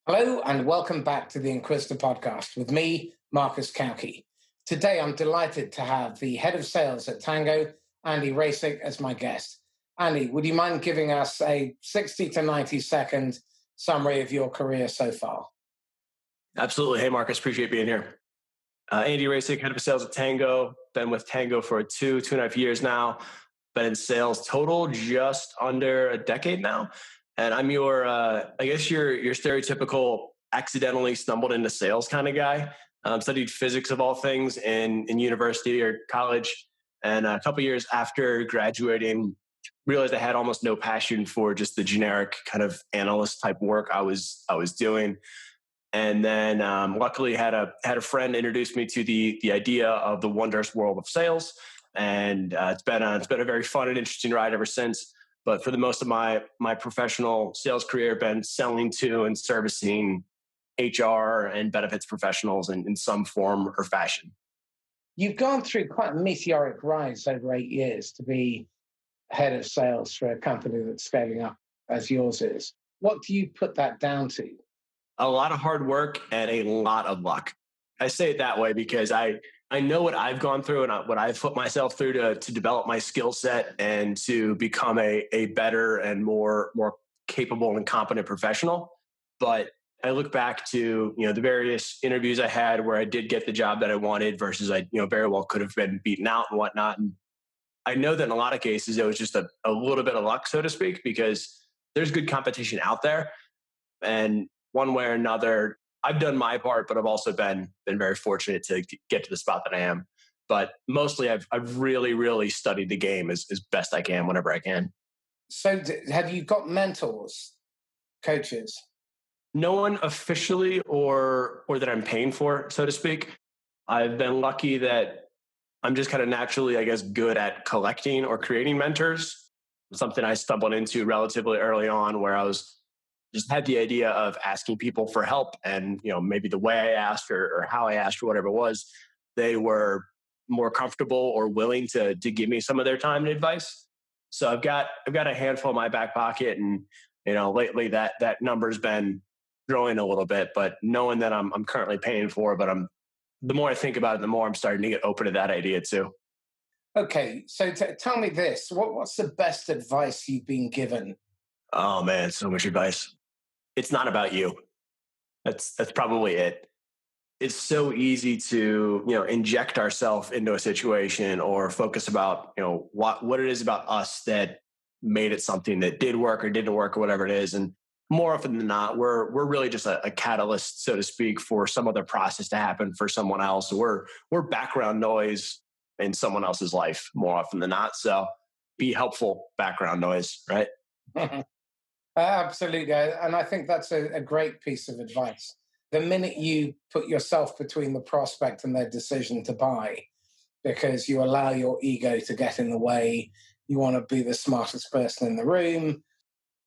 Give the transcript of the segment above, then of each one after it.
Hello and welcome back to the Inquisitor podcast with me, Marcus Kauke. Today I'm delighted to have the head of sales at Tango, Andy Racic, as my guest. Andy, would you mind giving us a 60 to 90 second summary of your career so far? Absolutely. Hey, Marcus, appreciate being here. Andy Racic, head of sales at Tango. Been with Tango for two and a half years now. Been in sales total just under a decade now. And I'm your stereotypical accidentally stumbled into sales kind of guy. Studied physics of all things in university or college. And a couple years after graduating, realized I had almost no passion for just the generic kind of analyst type work I was doing. And then luckily had a friend introduce me to the idea of the wondrous world of sales. And it's been a very fun and interesting ride ever since. But for the most of my professional sales career, been selling to and servicing HR and benefits professionals in some form or fashion. You've gone through quite a meteoric rise over 8 years to be head of sales for a company that's scaling up as yours is. What do you put that down to? A lot of hard work and a lot of luck. I say it that way because I know what I've gone through and what I've put myself through to develop my skill set and to become a better and more capable and competent professional. But I look back to the various interviews I had where I did get the job that I wanted versus I very well could have been beaten out and whatnot. And I know that in a lot of cases it was just a little bit of luck, so to speak, because there's good competition out there. And one way or another, I've done my part, but I've also been very fortunate to get to the spot that I am. But mostly I've really, really studied the game as best I can whenever I can. So have you got mentors, coaches? No one officially or that I'm paying for, so to speak. I've been lucky that I'm just kind of naturally, I guess, good at collecting or creating mentors. Something I stumbled into relatively early on where I was just had the idea of asking people for help, and maybe the way I asked or how I asked or whatever it was, they were more comfortable or willing to give me some of their time and advice. So I've got a handful in my back pocket, and lately that number's been growing a little bit. But knowing that I'm currently paying for it, but the more I think about it, the more I'm starting to get open to that idea too. Okay, so tell me this: what's the best advice you've been given? Oh man, so much advice. It's not about you. That's probably it. It's so easy to inject ourselves into a situation or focus about what it is about us that made it something that did work or didn't work or whatever it is. And more often than not, we're really just a catalyst, so to speak, for some other process to happen for someone else. We're background noise in someone else's life more often than not. So be helpful background noise, right? Absolutely. And I think that's a great piece of advice. The minute you put yourself between the prospect and their decision to buy, because you allow your ego to get in the way, you want to be the smartest person in the room,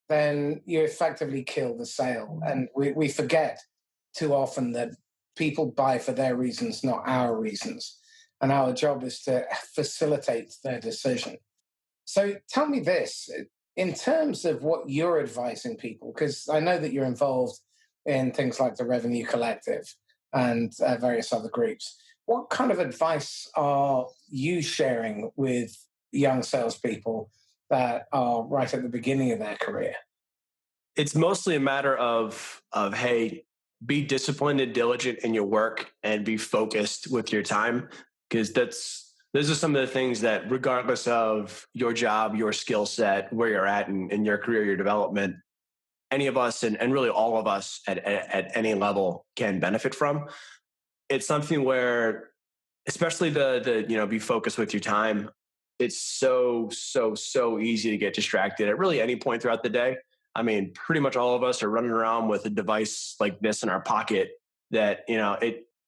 then you effectively kill the sale. And we forget too often that people buy for their reasons, not our reasons. And our job is to facilitate their decision. So tell me this. In terms of what you're advising people, because I know that you're involved in things like the Revenue Collective and various other groups, what kind of advice are you sharing with young salespeople that are right at the beginning of their career? It's mostly a matter of hey, be disciplined and diligent in your work and be focused with your time, because those are some of the things that, regardless of your job, your skill set, where you're at in your career, your development, any of us and really all of us at any level can benefit from. It's something where, especially the be focused with your time. It's so easy to get distracted at really any point throughout the day. I mean, pretty much all of us are running around with a device like this in our pocket that,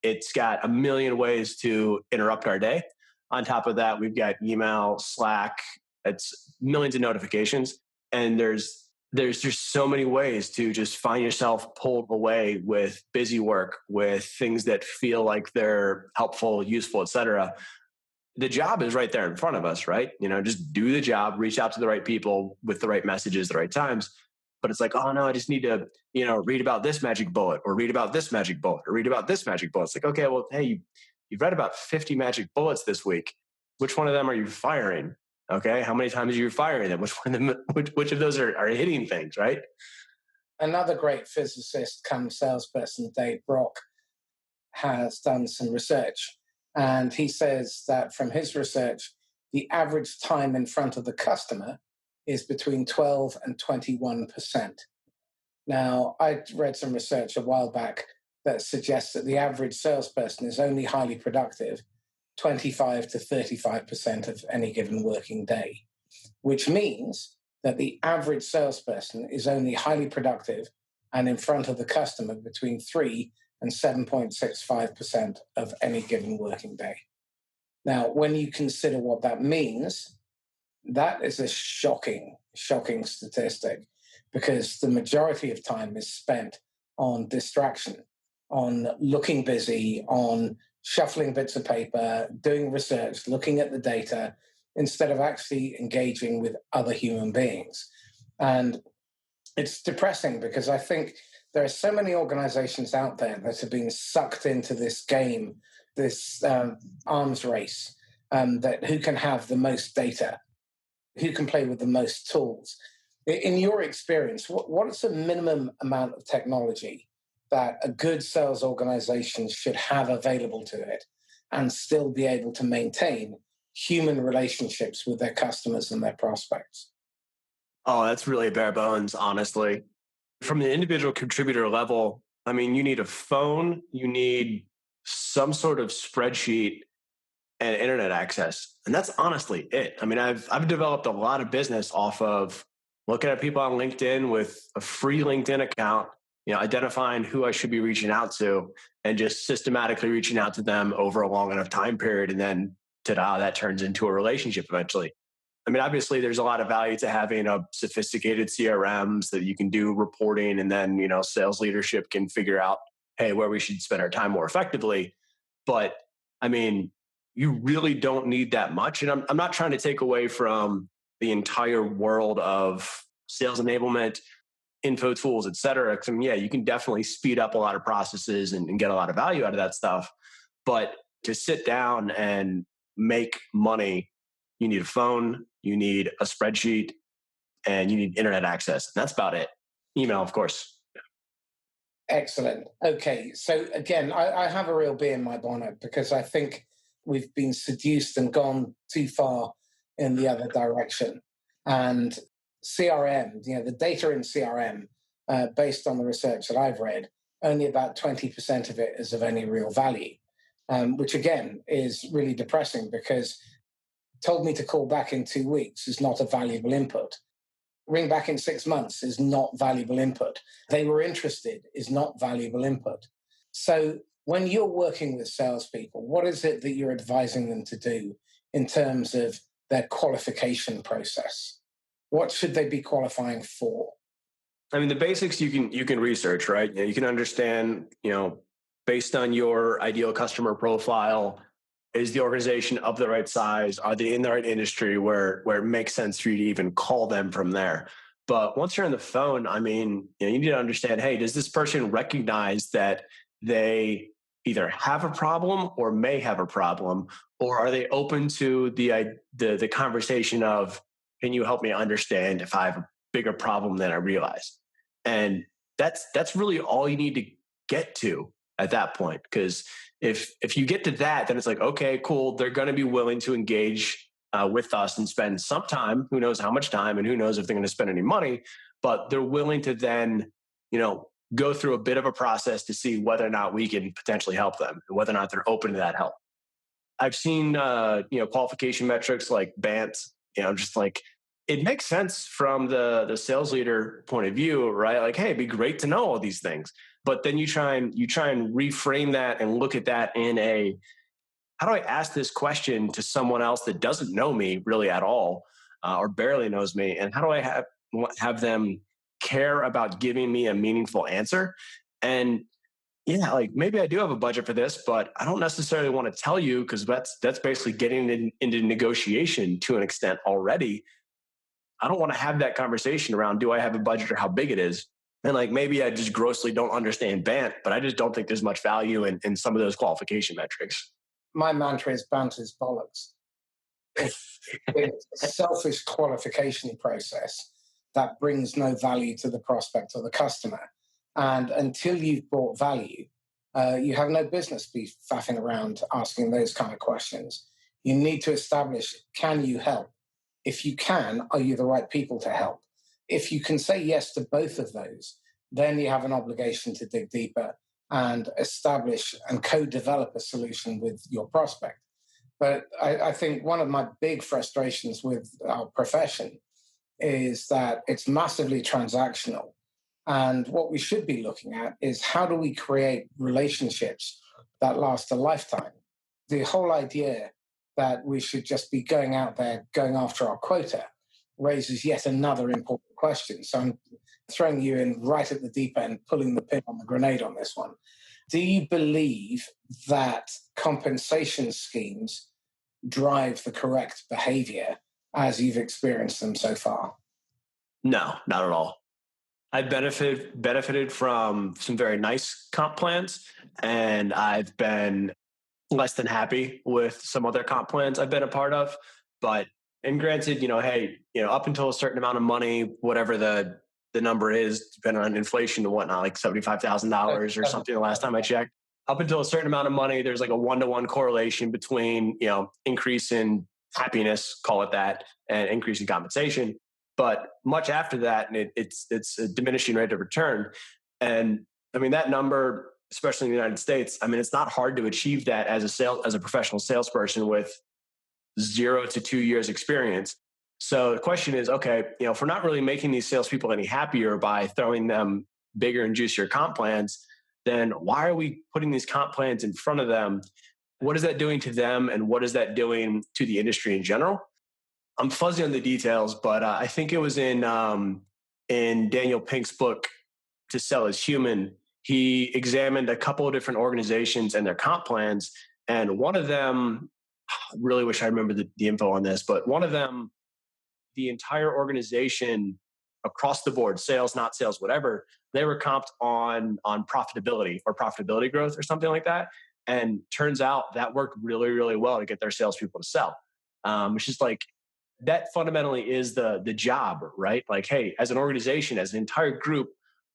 it's got a million ways to interrupt our day. On top of that, we've got email, Slack, it's millions of notifications. And there's just so many ways to just find yourself pulled away with busy work, with things that feel like they're helpful, useful, etc. The job is right there in front of us, right? Just do the job, reach out to the right people with the right messages, the right times. but it's like, oh no, I just need to, read about this magic bullet or read about this magic bullet or read about this magic bullet. It's like, okay, well, hey, you've read about 50 magic bullets this week. Which one of them are you firing? Okay. How many times are you firing them? Which of those are hitting things, right? Another great physicist come salesperson, Dave Brock, has done some research. And he says that from his research, the average time in front of the customer is between 12 and 21%. Now, I read some research a while back that suggests that the average salesperson is only highly productive 25 to 35% of any given working day, which means that the average salesperson is only highly productive and in front of the customer between 3 and 7.65% of any given working day. Now, when you consider what that means, that is a shocking statistic, because the majority of time is spent on distraction, on looking busy, on shuffling bits of paper, doing research, looking at the data, instead of actually engaging with other human beings. And it's depressing, because I think there are so many organizations out there that have been sucked into this game, this arms race, that who can have the most data, who can play with the most tools. In your experience, what is the minimum amount of technology that a good sales organization should have available to it and still be able to maintain human relationships with their customers and their prospects? Oh, that's really bare bones, honestly. From the individual contributor level, I mean, you need a phone, you need some sort of spreadsheet and internet access. And that's honestly it. I mean, I've developed a lot of business off of looking at people on LinkedIn with a free LinkedIn account, identifying who I should be reaching out to and just systematically reaching out to them over a long enough time period. And then ta-da, that turns into a relationship eventually. I mean, obviously, there's a lot of value to having a sophisticated CRMs that you can do reporting, and then sales leadership can figure out, hey, where we should spend our time more effectively. But I mean, you really don't need that much. And I'm not trying to take away from the entire world of sales enablement, info tools, et cetera. Because yeah, you can definitely speed up a lot of processes and get a lot of value out of that stuff. But to sit down and make money, you need a phone, you need a spreadsheet, and you need internet access. And that's about it. Email, of course. Excellent. Okay. So again, I have a real bee in my bonnet, because I think we've been seduced and gone too far in the other direction. And CRM, the data in CRM, based on the research that I've read, only about 20% of it is of any real value, which again is really depressing, because told me to call back in 2 weeks is not a valuable input. Ring back in 6 months is not valuable input. They were interested is not valuable input. So when you're working with salespeople, what is it that you're advising them to do in terms of their qualification process? What should they be qualifying for? I mean, the basics you can research, right? You can understand, based on your ideal customer profile, is the organization of the right size? Are they in the right industry where it makes sense for you to even call them from there? But once you're on the phone, I mean, you need to understand, hey, does this person recognize that they either have a problem or may have a problem, or are they open to the conversation of, can you help me understand if I have a bigger problem than I realize? And that's really all you need to get to at that point. Because if you get to that, then it's like, okay, cool. They're going to be willing to engage with us and spend some time, who knows how much time, and who knows if they're going to spend any money, but they're willing to then, go through a bit of a process to see whether or not we can potentially help them and whether or not they're open to that help. I've seen, qualification metrics like BANT, just like, it makes sense from the sales leader point of view, right? Like, hey, it'd be great to know all these things. But then you try and reframe that and look at that in a, how do I ask this question to someone else that doesn't know me really at all, or barely knows me? And how do I have them care about giving me a meaningful answer? And yeah, like maybe I do have a budget for this, but I don't necessarily want to tell you, because that's basically getting into negotiation to an extent already. I don't want to have that conversation around, do I have a budget or how big it is? And like, maybe I just grossly don't understand BANT, but I just don't think there's much value in some of those qualification metrics. My mantra is BANT is bollocks. It's a selfish qualification process that brings no value to the prospect or the customer. And until you've brought value, you have no business be faffing around asking those kind of questions. You need to establish, can you help? If you can, are you the right people to help? If you can say yes to both of those, then you have an obligation to dig deeper and establish and co-develop a solution with your prospect. But I think one of my big frustrations with our profession is that it's massively transactional. And what we should be looking at is, how do we create relationships that last a lifetime? The whole idea that we should just be going out there, going after our quota, raises yet another important question. So I'm throwing you in right at the deep end, pulling the pin on the grenade on this one. Do you believe that compensation schemes drive the correct behavior as you've experienced them so far? No, not at all. I benefited from some very nice comp plans, and I've been less than happy with some other comp plans I've been a part of. But, and granted, hey, up until a certain amount of money, whatever the number is, depending on inflation and whatnot, like $75,000 or something the last time I checked. Up until a certain amount of money, there's like a 1-to-1 correlation between, increase in happiness, call it that, and increase in compensation. But much after that, and it's a diminishing rate of return. And I mean, that number, especially in the United States, I mean, it's not hard to achieve that as a professional salesperson with 0 to 2 years experience. So the question is, okay, if we're not really making these salespeople any happier by throwing them bigger and juicier comp plans, then why are we putting these comp plans in front of them? What is that doing to them? And what is that doing to the industry in general? I'm fuzzy on the details, but I think it was in Daniel Pink's book, To Sell Is Human. He examined a couple of different organizations and their comp plans. And one of them, I really wish I remember the info on this, but one of them, the entire organization across the board, sales, not sales, whatever, they were comped on profitability or profitability growth or something like that. And turns out that worked really, really well to get their salespeople to sell. Which is like, that fundamentally is the job, right? Like, hey, as an organization, as an entire group,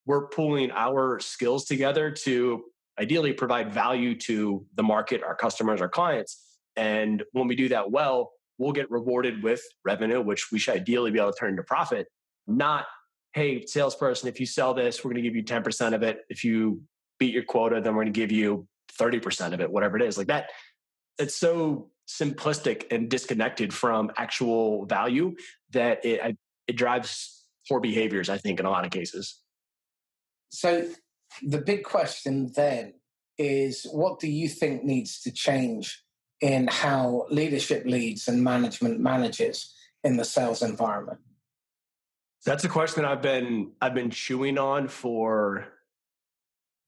we're pooling our skills together to ideally provide value to the market, our customers, our clients. And when we do that well, we'll get rewarded with revenue, which we should ideally be able to turn into profit. Not, hey, salesperson, if you sell this, we're going to give you 10% of it. If you beat your quota, then we're going to give you 30% of it, whatever it is. Like that, it's so simplistic and disconnected from actual value that it drives poor behaviors, I think, in a lot of cases. So the big question then is, what do you think needs to change in how leadership leads and management manages in the sales environment? That's a question I've been chewing on for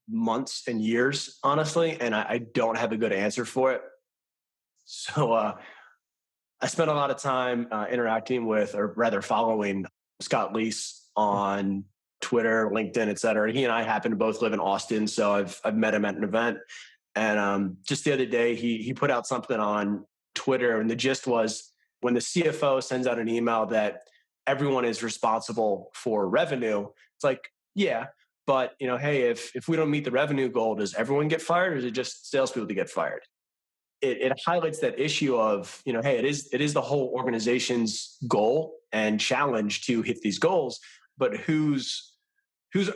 months and years, honestly, and I don't have a good answer for it. So I spent a lot of time interacting with, or rather following, Scott Leese on Twitter, LinkedIn, et cetera. He and I happen to both live in Austin, so I've met him at an event. And just the other day, he put out something on Twitter, and the gist was, when the CFO sends out an email that everyone is responsible for revenue, it's like, yeah, but hey, if we don't meet the revenue goal, does everyone get fired, or is it just salespeople to get fired? It highlights that issue of, hey, it is the whole organization's goal and challenge to hit these goals, but whose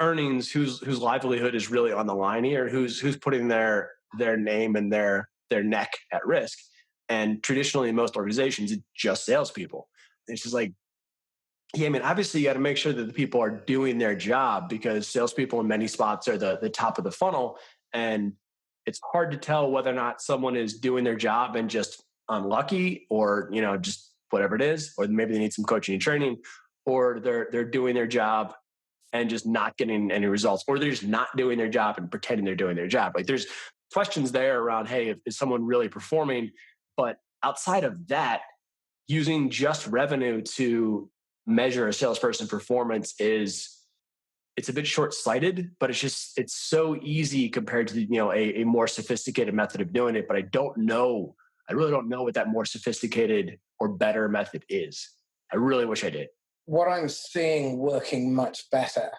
earnings, whose livelihood is really on the line here, who's putting their name and their neck at risk. And traditionally in most organizations, it's just salespeople. It's just like, yeah, I mean, obviously you got to make sure that the people are doing their job, because salespeople in many spots are the top of the funnel. And it's hard to tell whether or not someone is doing their job and just unlucky, or, just whatever it is, or maybe they need some coaching and training, or they're doing their job and just not getting any results, or they're just not doing their job and pretending they're doing their job. Like, there's questions there around, hey, is someone really performing? But outside of that, using just revenue to measure a salesperson performance it's a bit short-sighted, but it's so easy compared to, a more sophisticated method of doing it. But I really don't know what that more sophisticated or better method is. I really wish I did. What I'm seeing working much better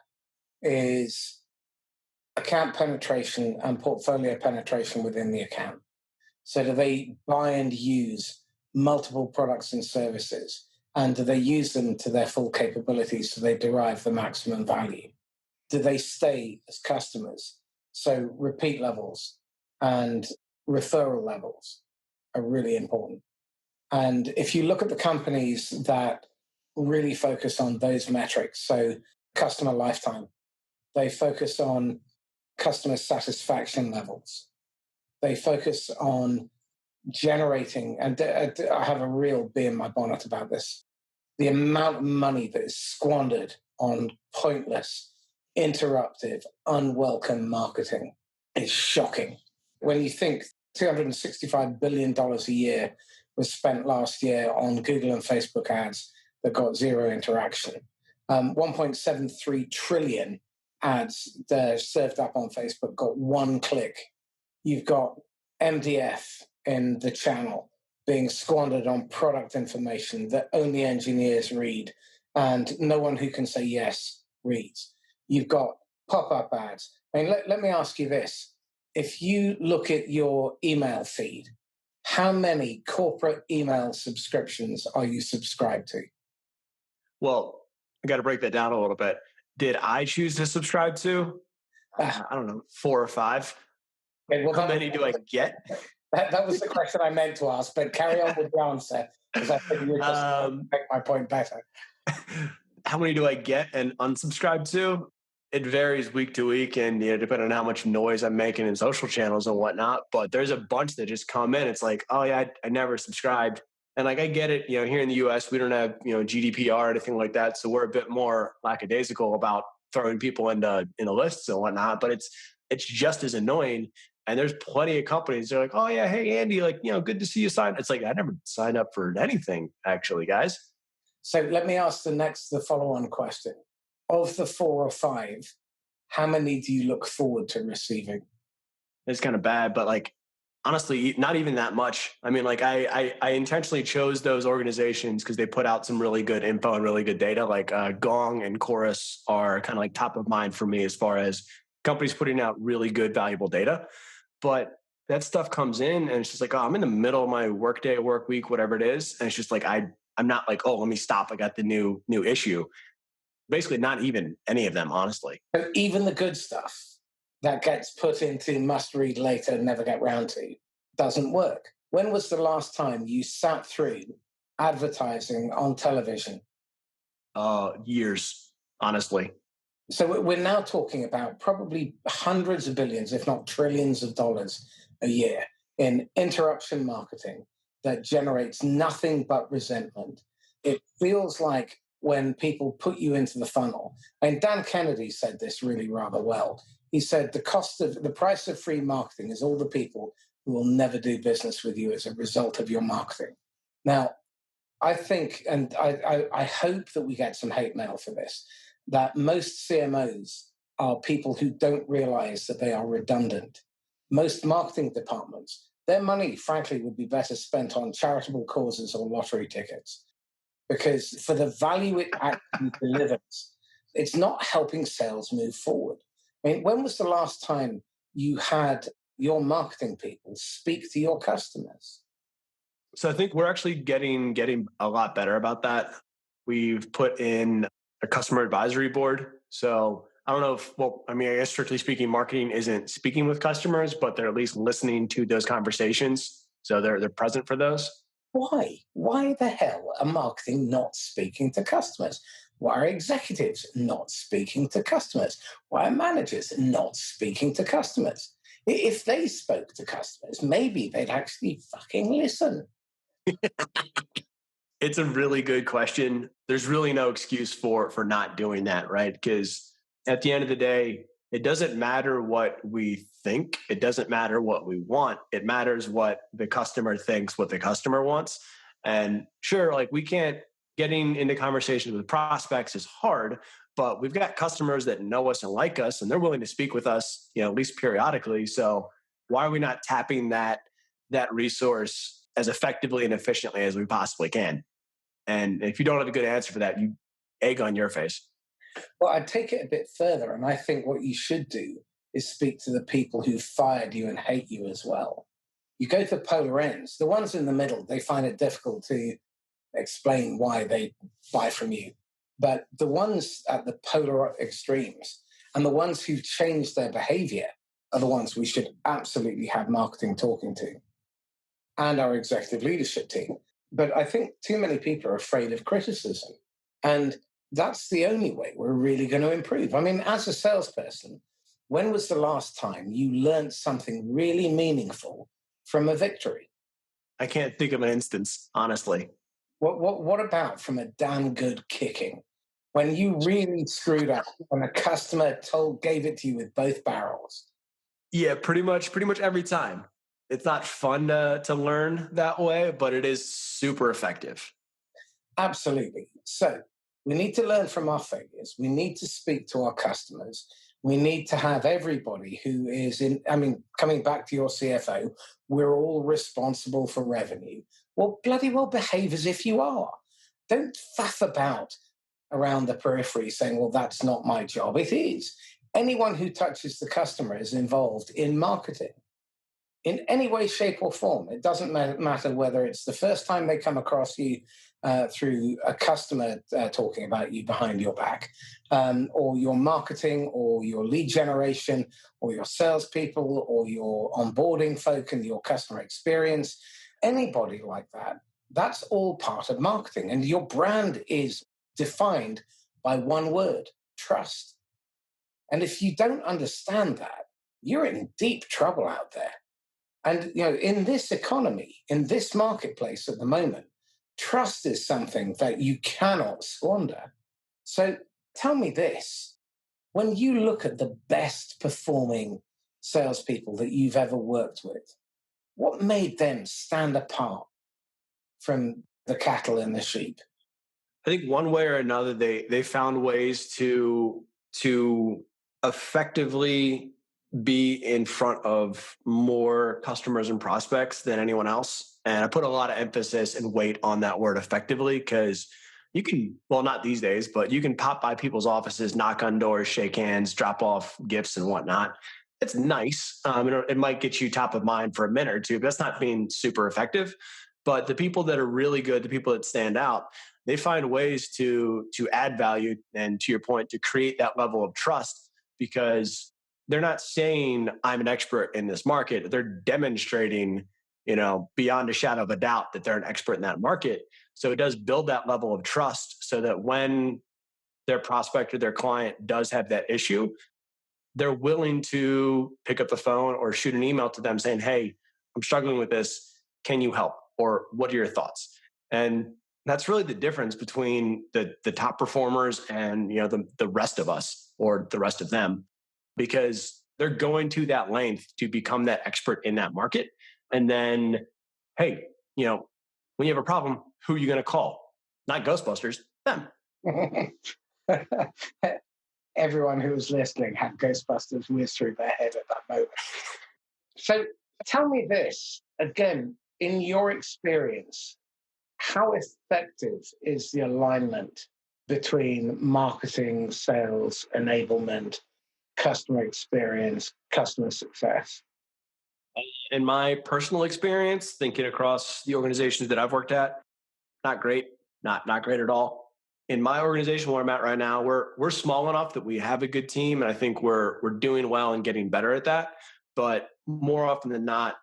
is account penetration and portfolio penetration within the account. So do they buy and use multiple products and services? And do they use them to their full capabilities so they derive the maximum value? Do they stay as customers? So repeat levels and referral levels are really important. And if you look at the companies that really focus on those metrics, so customer lifetime, they focus on customer satisfaction levels, they focus on generating, and I have a real bee in my bonnet about this, the amount of money that is squandered on pointless, interruptive, unwelcome marketing is shocking. When you think $265 billion a year was spent last year on Google and Facebook ads that got zero interaction, 1.73 trillion ads that are served up on Facebook got one click. You've got MDF in the channel being squandered on product information that only engineers read and no one who can say yes reads. You've got pop-up ads. I mean, let me ask you this. If you look at your email feed, how many corporate email subscriptions are you subscribed to? Well, I got to break that down a little bit. Did I choose to subscribe to? I don't know, 4 or 5. Okay, well, how many do I get? That was the question I meant to ask, but carry on with the answer because I think you just make my point better. How many do I get and unsubscribe to? It varies week to week, and depending on how much noise I'm making in social channels and whatnot. But there's a bunch that just come in. It's like, oh yeah, I never subscribed, and like I get it. Here in the U.S., we don't have GDPR or anything like that, so we're a bit more lackadaisical about throwing people into lists and whatnot. But it's just as annoying. And there's plenty of companies. They're like, oh yeah, hey Andy, good to see you sign. It's like I never signed up for anything, actually, guys. So let me ask the follow-on question. Of the 4 or 5, how many do you look forward to receiving? It's kind of bad, but honestly, not even that much. I mean, I intentionally chose those organizations because they put out some really good info and really good data. Like Gong and Chorus are kind of top of mind for me as far as companies putting out really good, valuable data. But that stuff comes in and it's just like, oh, I'm in the middle of my workday, work week, whatever it is. And it's just like, I'm not like, oh, let me stop. I got the new issue. Basically not even any of them, honestly. So even the good stuff that gets put into must read later, never get round to, doesn't work. When was the last time you sat through advertising on television? Years, honestly. So we're now talking about probably hundreds of billions, if not trillions of dollars a year in interruption marketing that generates nothing but resentment. It feels like when people put you into the funnel, and Dan Kennedy said this really rather well. He said the price of free marketing is all the people who will never do business with you as a result of your marketing. Now, I think, and I hope that we get some hate mail for this, that most CMOs are people who don't realize that they are redundant. Most marketing departments, their money, frankly, would be better spent on charitable causes or lottery tickets. Because for the value it actually delivers, it's not helping sales move forward. I mean, when was the last time you had your marketing people speak to your customers? So I think we're actually getting a lot better about that. We've put in a customer advisory board. So I don't know I guess strictly speaking, marketing isn't speaking with customers, but they're at least listening to those conversations. So they're present for those. Why? Why the hell are marketing not speaking to customers? Why are executives not speaking to customers? Why are managers not speaking to customers? If they spoke to customers, maybe they'd actually fucking listen. It's a really good question. There's really no excuse for not doing that, right? Because at the end of the day, it doesn't matter what we think. It doesn't matter what we want. It matters what the customer thinks, what the customer wants. And sure, we can't getting into conversations with prospects is hard, but we've got customers that know us and like us, and they're willing to speak with us, at least periodically. So why are we not tapping that resource as effectively and efficiently as we possibly can? And if you don't have a good answer for that, you egg on your face. Well, I'd take it a bit further, and I think what you should do is speak to the people who fired you and hate you as well. You go to polar ends. The ones in the middle, they find it difficult to explain why they buy from you. But the ones at the polar extremes and the ones who've changed their behavior are the ones we should absolutely have marketing talking to, and our executive leadership team. But I think too many people are afraid of criticism. And that's the only way we're really going to improve. I mean, as a salesperson, when was the last time you learned something really meaningful from a victory? I can't think of an instance, honestly. What about from a damn good kicking? When you really screwed up and a customer gave it to you with both barrels? Yeah, pretty much every time. It's not fun to learn that way, but it is super effective. Absolutely. So we need to learn from our failures. We need to speak to our customers. We need to have everybody who is coming back to your CFO, we're all responsible for revenue. Well, bloody well behave as if you are. Don't faff about around the periphery saying, well, that's not my job. It is. Anyone who touches the customer is involved in marketing in any way, shape, or form. It doesn't matter whether it's the first time they come across you through a customer talking about you behind your back, or your marketing, or your lead generation, or your salespeople, or your onboarding folk and your customer experience. Anybody like that, that's all part of marketing. And your brand is defined by one word: trust. And if you don't understand that, you're in deep trouble out there. And in this economy, in this marketplace at the moment, trust is something that you cannot squander. So tell me this: when you look at the best performing salespeople that you've ever worked with, what made them stand apart from the cattle and the sheep? I think one way or another, they found ways to effectively be in front of more customers and prospects than anyone else. And I put a lot of emphasis and weight on that word effectively, because you can, well, not these days, but you can pop by people's offices, knock on doors, shake hands, drop off gifts and whatnot. It's nice. It might get you top of mind for a minute or two, but that's not being super effective. But the people that are really good, the people that stand out, they find ways to add value, and to your point, to create that level of trust, because they're not saying I'm an expert in this market. They're demonstrating, beyond a shadow of a doubt that they're an expert in that market. So it does build that level of trust, so that when their prospect or their client does have that issue, they're willing to pick up the phone or shoot an email to them saying, hey, I'm struggling with this. Can you help? Or what are your thoughts? And that's really the difference between the top performers and the rest of us, or the rest of them, because they're going to that length to become that expert in that market. And then, hey, when you have a problem, who are you going to call? Not Ghostbusters, them. Everyone who was listening had Ghostbusters whiz through their head at that moment. So tell me this, again, in your experience, how effective is the alignment between marketing, sales, enablement, customer experience, customer success? In my personal experience, thinking across the organizations that I've worked at, not great, not great at all. In my organization where I'm at right now, we're small enough that we have a good team, and I think we're doing well and getting better at that. But more often than not,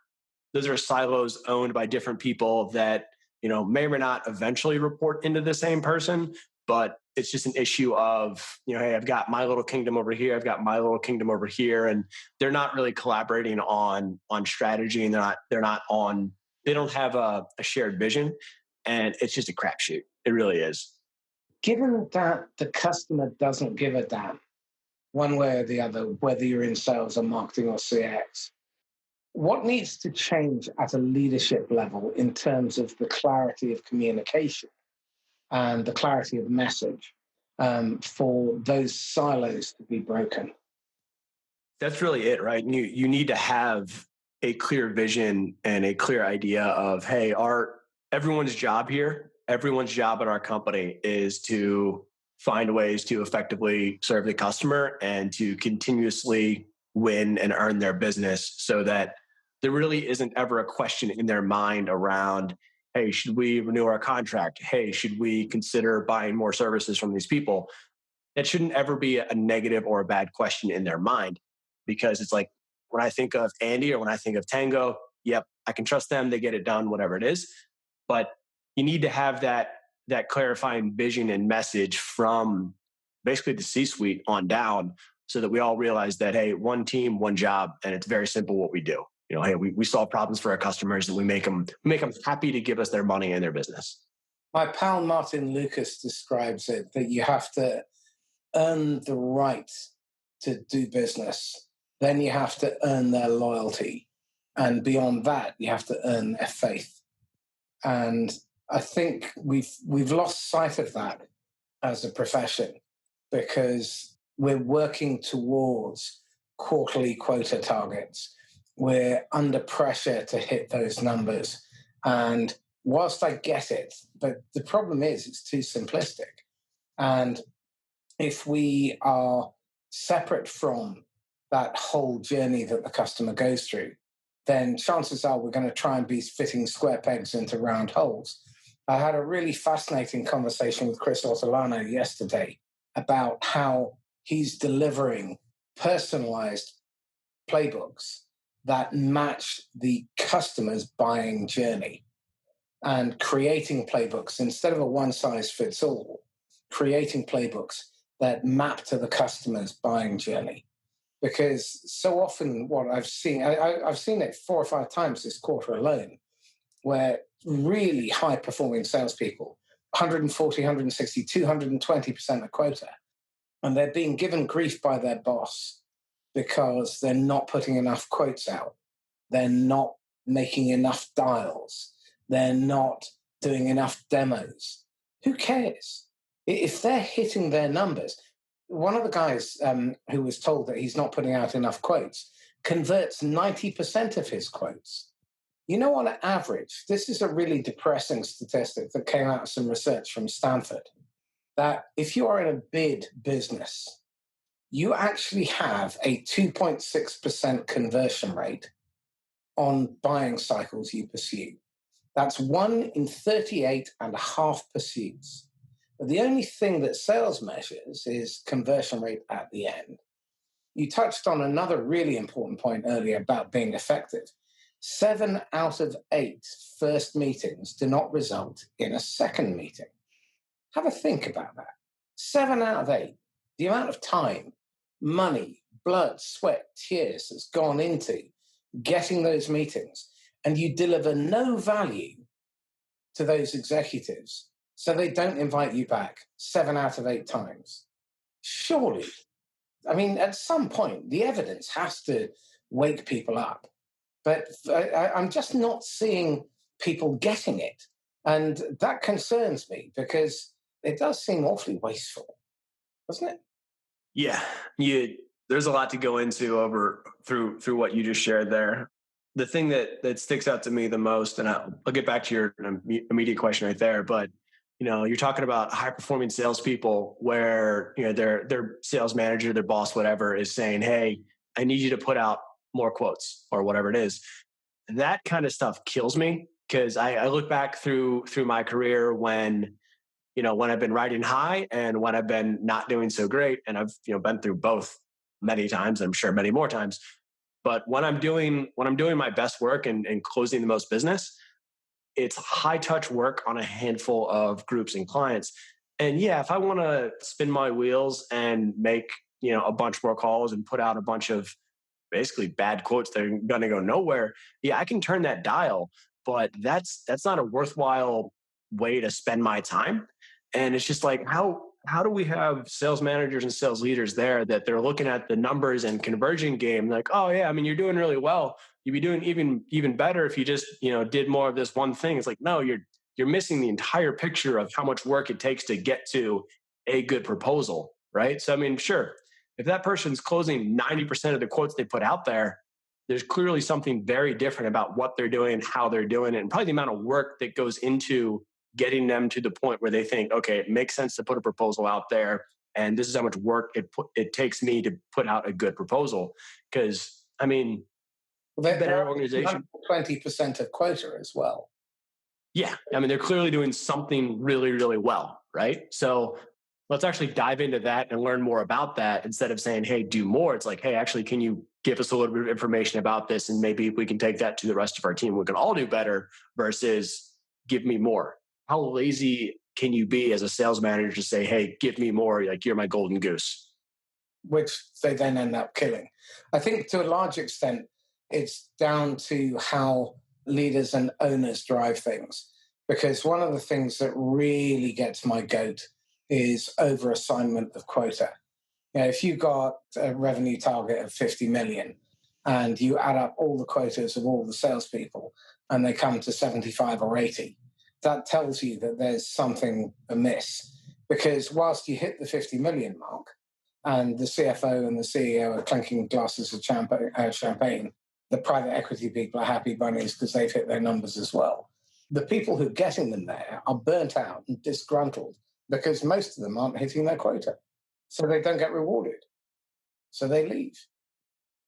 those are silos owned by different people that may or may not eventually report into the same person. But it's just an issue of, hey, I've got my little kingdom over here, I've got my little kingdom over here, and they're not really collaborating on strategy, and they don't have a shared vision, and it's just a crapshoot. It really is. Given that the customer doesn't give a damn one way or the other, whether you're in sales or marketing or CX, what needs to change at a leadership level in terms of the clarity of communication and the clarity of message for those silos to be broken. That's really it, right? You need to have a clear vision and a clear idea of, hey, everyone's job here, everyone's job at our company is to find ways to effectively serve the customer and to continuously win and earn their business, so that there really isn't ever a question in their mind around, hey, should we renew our contract? Hey, should we consider buying more services from these people? That shouldn't ever be a negative or a bad question in their mind, because it's like, when I think of Andy or when I think of Tango, yep, I can trust them. They get it done, whatever it is. But you need to have that clarifying vision and message from basically the C-suite on down, so that we all realize that, hey, one team, one job, and it's very simple what we do. Hey, we solve problems for our customers, and we make them happy to give us their money and their business. My pal Martin Lucas describes it that you have to earn the right to do business. Then you have to earn their loyalty. And beyond that, you have to earn their faith. And I think we've lost sight of that as a profession, because we're working towards quarterly quota targets. We're under pressure to hit those numbers. And whilst I get it, but the problem is it's too simplistic. And if we are separate from that whole journey that the customer goes through, then chances are we're going to try and be fitting square pegs into round holes. I had a really fascinating conversation with Chris Ortolano yesterday about how he's delivering personalized playbooks that match the customer's buying journey, and creating playbooks instead of a one-size-fits-all, creating playbooks that map to the customer's buying journey. Because so often what I've seen, I've seen it 4 or 5 times this quarter alone, where really high-performing salespeople, 140, 160, 220% of quota, and they're being given grief by their boss because they're not putting enough quotes out. They're not making enough dials. They're not doing enough demos. Who cares? If they're hitting their numbers, one of the guys who was told that he's not putting out enough quotes converts 90% of his quotes. On average, this is a really depressing statistic that came out of some research from Stanford, that if you are in a bid business, you actually have a 2.6% conversion rate on buying cycles you pursue. That's 1 in 38.5 pursuits. But the only thing that sales measures is conversion rate at the end. You touched on another really important point earlier about being effective. 7 out of 8 first meetings do not result in a second meeting. Have a think about that. 7 out of 8. The amount of time, money, blood, sweat, tears that's gone into getting those meetings, and you deliver no value to those executives, so they don't invite you back 7 out of 8 times. Surely, at some point, the evidence has to wake people up. But I'm just not seeing people getting it. And that concerns me, because it does seem awfully wasteful, doesn't it? Yeah, there's a lot to go into through what you just shared there. The thing that sticks out to me the most, and I'll get back to your immediate question right there, but you're talking about high performing salespeople where their sales manager, their boss, whatever, is saying, "Hey, I need you to put out more quotes," or whatever it is. That kind of stuff kills me, because I look back through my career when I've been riding high and when I've been not doing so great, and I've been through both many times. I'm sure many more times. But when I'm doing my best work and closing the most business, it's high touch work on a handful of groups and clients. And yeah, if I want to spin my wheels and make a bunch more calls and put out a bunch of basically bad quotes that are going to go nowhere, yeah, I can turn that dial. But that's not a worthwhile way to spend my time. And it's just like, how do we have sales managers and sales leaders there that they're looking at the numbers and conversion game like, oh yeah, you're doing really well. You'd be doing even better if you just did more of this one thing. It's like, no, you're missing the entire picture of how much work it takes to get to a good proposal, right? So, I mean, sure, if that person's closing 90% of the quotes they put out there, there's clearly something very different about what they're doing and how they're doing it, and probably the amount of work that goes into getting them to the point where they think, okay, it makes sense to put a proposal out there, and this is how much work it takes me to put out a good proposal. Because, I mean, They're better organization. 20% of quota as well. Yeah. I mean, they're clearly doing something really, really well, right? So let's actually dive into that and learn more about that instead of saying, hey, do more. It's like, hey, actually, can you give us a little bit of information about this? And maybe we can take that to the rest of our team. We can all do better versus give me more. How lazy can you be as a sales manager to say, hey, give me more? Like, you're my golden goose. Which they then end up killing. I think to a large extent, it's down to how leaders and owners drive things. Because one of the things that really gets my goat is overassignment of quota. If you got a revenue target of 50 million and you add up all the quotas of all the salespeople and they come to 75 or 80, that tells you that there's something amiss. Because whilst you hit the 50 million mark and the CFO and the CEO are clinking glasses of champagne, the private equity people are happy bunnies because they've hit their numbers as well. The people who are getting them there are burnt out and disgruntled because most of them aren't hitting their quota. So they don't get rewarded. So they leave.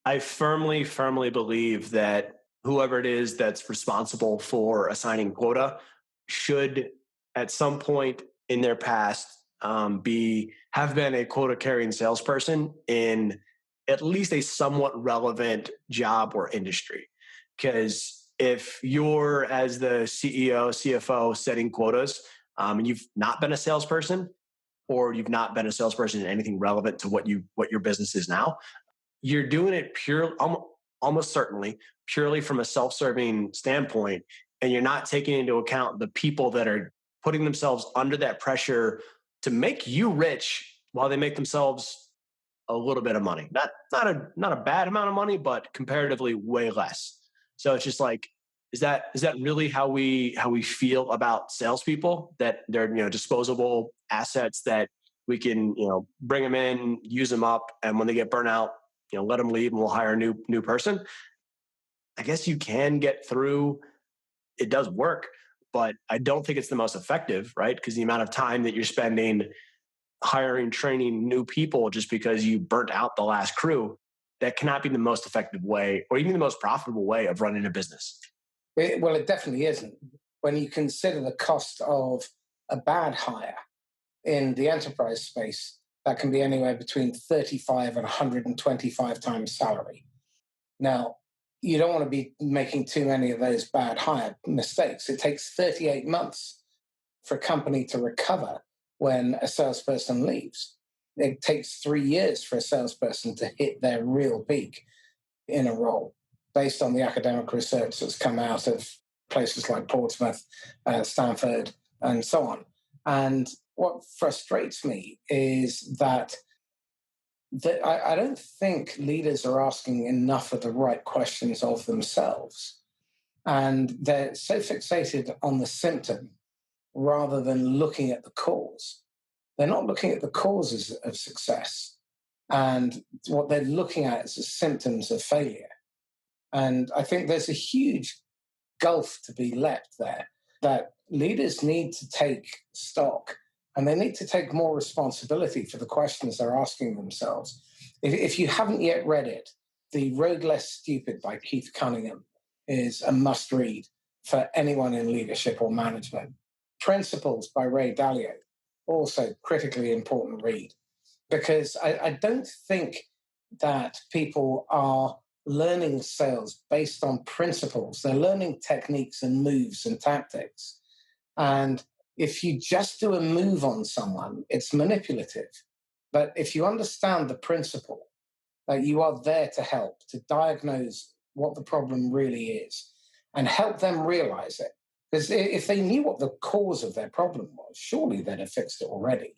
I firmly, firmly believe that whoever it is that's responsible for assigning quota should, at some point in their past, have been a quota carrying salesperson in at least a somewhat relevant job or industry. Because if you're, as the CEO, CFO, setting quotas, and you've not been a salesperson, or you've not been a salesperson in anything relevant to what your business is now, you're doing it almost certainly purely from a self-serving standpoint, and you're not taking into account the people that are putting themselves under that pressure to make you rich while they make themselves a little bit of money. Not a bad amount of money, but comparatively way less. So it's just like, is that really how we feel about salespeople? That they're disposable assets that we can bring them in, use them up, and when they get burnt out, let them leave and we'll hire a new person. I guess you can get through. It does work, but I don't think it's the most effective, right? Because the amount of time that you're spending hiring, training new people just because you burnt out the last crew, that cannot be the most effective way or even the most profitable way of running a business. Well, it definitely isn't. When you consider the cost of a bad hire in the enterprise space, that can be anywhere between 35 and 125 times salary. Now, you don't want to be making too many of those bad hire mistakes. It takes 38 months for a company to recover when a salesperson leaves. It takes 3 years for a salesperson to hit their real peak in a role, based on the academic research that's come out of places like Portsmouth, Stanford, and so on. And what frustrates me is that I don't think leaders are asking enough of the right questions of themselves. And they're so fixated on the symptom rather than looking at the cause. They're not looking at the causes of success. And what they're looking at is the symptoms of failure. And I think there's a huge gulf to be leapt there, that leaders need to take stock and they need to take more responsibility for the questions they're asking themselves. If you haven't yet read it, The Road Less Stupid by Keith Cunningham is a must read for anyone in leadership or management. Principles by Ray Dalio, also critically important read, because I don't think that people are learning sales based on principles. They're learning techniques and moves and tactics. And if you just do a move on someone, it's manipulative. But if you understand the principle, that you are there to help, to diagnose what the problem really is and help them realize it. Because if they knew what the cause of their problem was, surely they'd have fixed it already.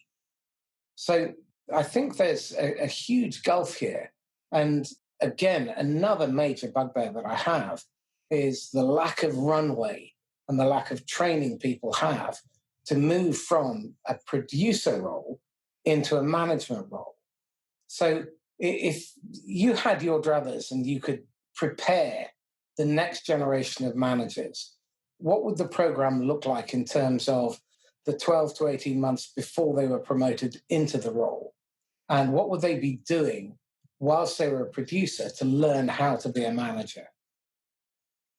So I think there's a huge gulf here. And again, another major bugbear that I have is the lack of runway and the lack of training people have to move from a producer role into a management role. So if you had your druthers and you could prepare the next generation of managers, what would the program look like in terms of the 12 to 18 months before they were promoted into the role? And what would they be doing whilst they were a producer to learn how to be a manager?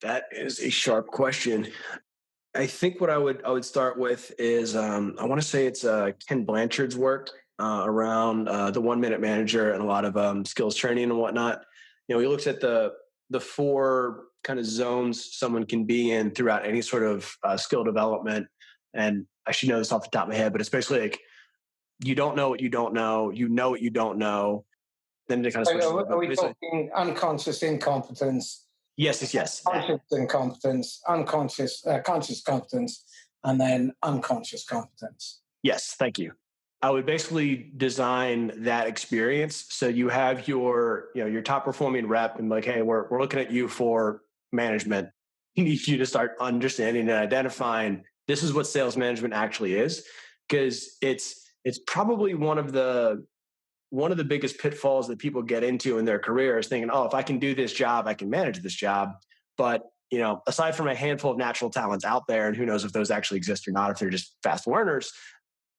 That is a sharp question. I think what I would start with is I want to say it's Ken Blanchard's work around the 1 minute manager and a lot of skills training and whatnot. He looks at the four kind of zones someone can be in throughout any sort of skill development. And I should know this off the top of my head, but it's basically like you don't know what you don't know, you know what you don't know. Then it kind of switches. Are we talking unconscious incompetence? Yes. Conscious incompetence, conscious competence, and then unconscious competence. Yes, thank you. I would basically design that experience so you have your top performing rep and like, hey, we're looking at you for management. You need you to start understanding and identifying this is what sales management actually is, because it's probably one of the biggest pitfalls that people get into in their career is thinking, oh, if I can do this job, I can manage this job. But, aside from a handful of natural talents out there, and who knows if those actually exist or not, if they're just fast learners,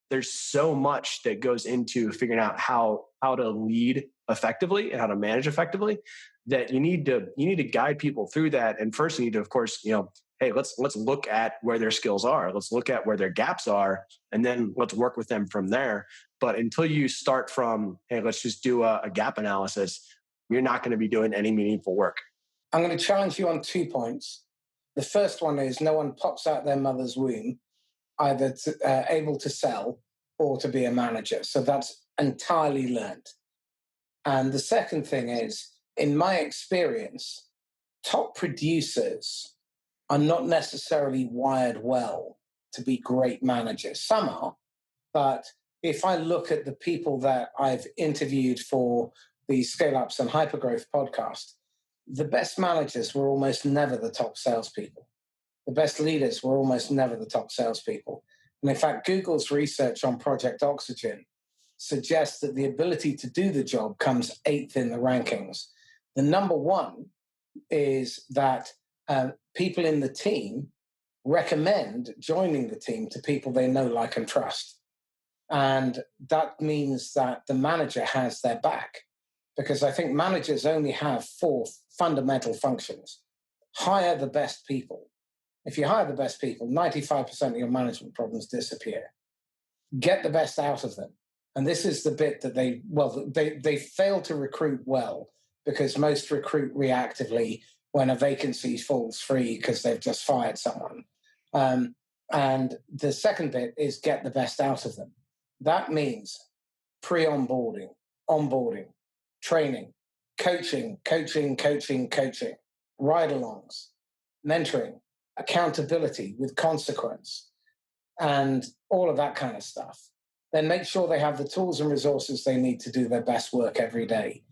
there's so much that goes into figuring out how to lead effectively and how to manage effectively that you need to guide people through that. And first you need to, of course, hey, let's look at where their skills are. Let's look at where their gaps are, and then let's work with them from there. But until you start from, hey, let's just do a gap analysis, you're not going to be doing any meaningful work. I'm going to challenge you on 2 points. The first one is no one pops out their mother's womb either able to sell or to be a manager. So that's entirely learned. And the second thing is, in my experience, top producers are not necessarily wired well to be great managers. Some are, but if I look at the people that I've interviewed for the Scale Ups and Hypergrowth podcast, the best managers were almost never the top salespeople. The best leaders were almost never the top salespeople. And in fact, Google's research on Project Oxygen suggests that the ability to do the job comes 8th in the rankings. The number one is that people in the team recommend joining the team to people they know, like, and trust. And that means that the manager has their back, because I think managers only have 4 fundamental functions. Hire the best people. If you hire the best people, 95% of your management problems disappear. Get the best out of them. And this is the bit that they fail to recruit well, because most recruit reactively when a vacancy falls free because they've just fired someone. And the second bit is get the best out of them. That means pre-onboarding, onboarding, training, coaching, ride-alongs, mentoring, accountability with consequence, and all of that kind of stuff. Then make sure they have the tools and resources they need to do their best work every day.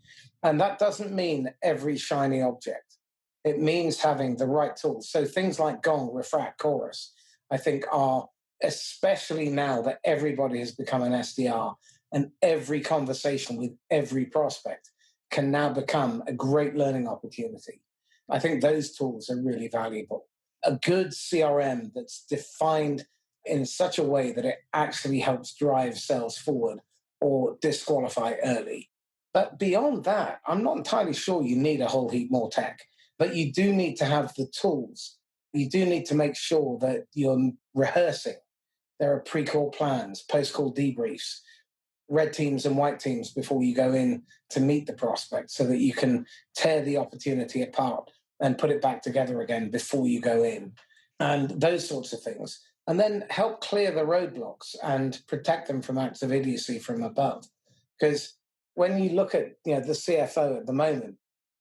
And that doesn't mean every shiny object. It means having the right tools. So things like Gong, Refract, Chorus, I think are, especially now that everybody has become an SDR and every conversation with every prospect can now become a great learning opportunity. I think those tools are really valuable. A good CRM that's defined in such a way that it actually helps drive sales forward or disqualify early. But beyond that, I'm not entirely sure you need a whole heap more tech, but you do need to have the tools. You do need to make sure that you're rehearsing. There are pre-call plans, post-call debriefs, red teams and white teams before you go in to meet the prospect, so that you can tear the opportunity apart and put it back together again before you go in, and those sorts of things. And then help clear the roadblocks and protect them from acts of idiocy from above. Because when you look at the CFO at the moment,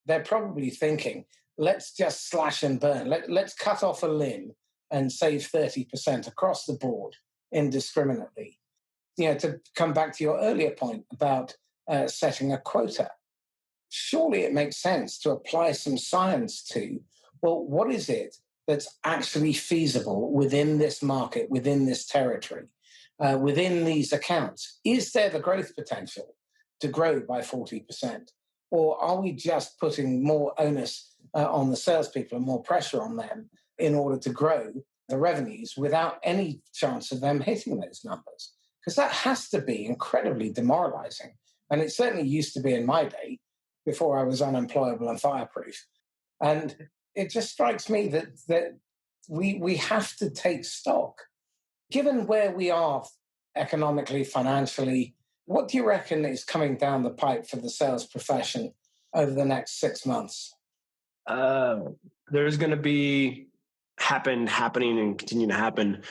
they're probably thinking, let's just slash and burn. Let's cut off a limb and save 30% across the board indiscriminately. To come back to your earlier point about setting a quota, surely it makes sense to apply some science to, well, what is it that's actually feasible within this market, within this territory, within these accounts? Is there the growth potential to grow by 40%? Or are we just putting more onus on the salespeople and more pressure on them in order to grow the revenues without any chance of them hitting those numbers? Because that has to be incredibly demoralizing. And it certainly used to be in my day before I was unemployable and fireproof. And it just strikes me that we have to take stock. Given where we are economically, financially, what do you reckon is coming down the pipe for the sales profession over the next 6 months? There's going to be happening and continue to happen.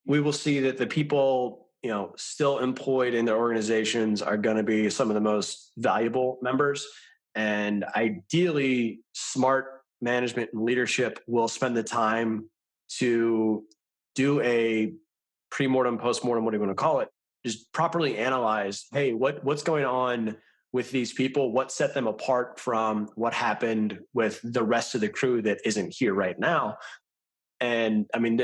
We will see that the people still employed in their organizations are going to be some of the most valuable members, and ideally, smart management and leadership will spend the time to do a pre-mortem, post-mortem, what do you want to call it, just properly analyze, hey, what's going on with these people? What set them apart from what happened with the rest of the crew that isn't here right now? And I mean,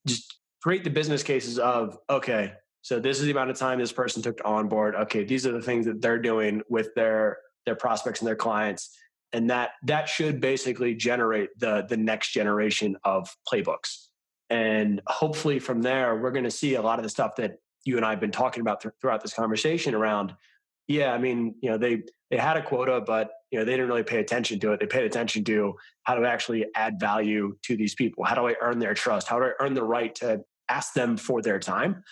just create the business cases of, okay, so this is the amount of time this person took to onboard. Okay, these are the things that they're doing with their prospects and their clients. And that should basically generate the next generation of playbooks. And hopefully from there, we're going to see a lot of the stuff that you and I have been talking about throughout this conversation around, yeah, I mean, they had a quota, but they didn't really pay attention to it. They paid attention to how to actually add value to these people. How do I earn their trust? How do I earn the right to ask them for their time?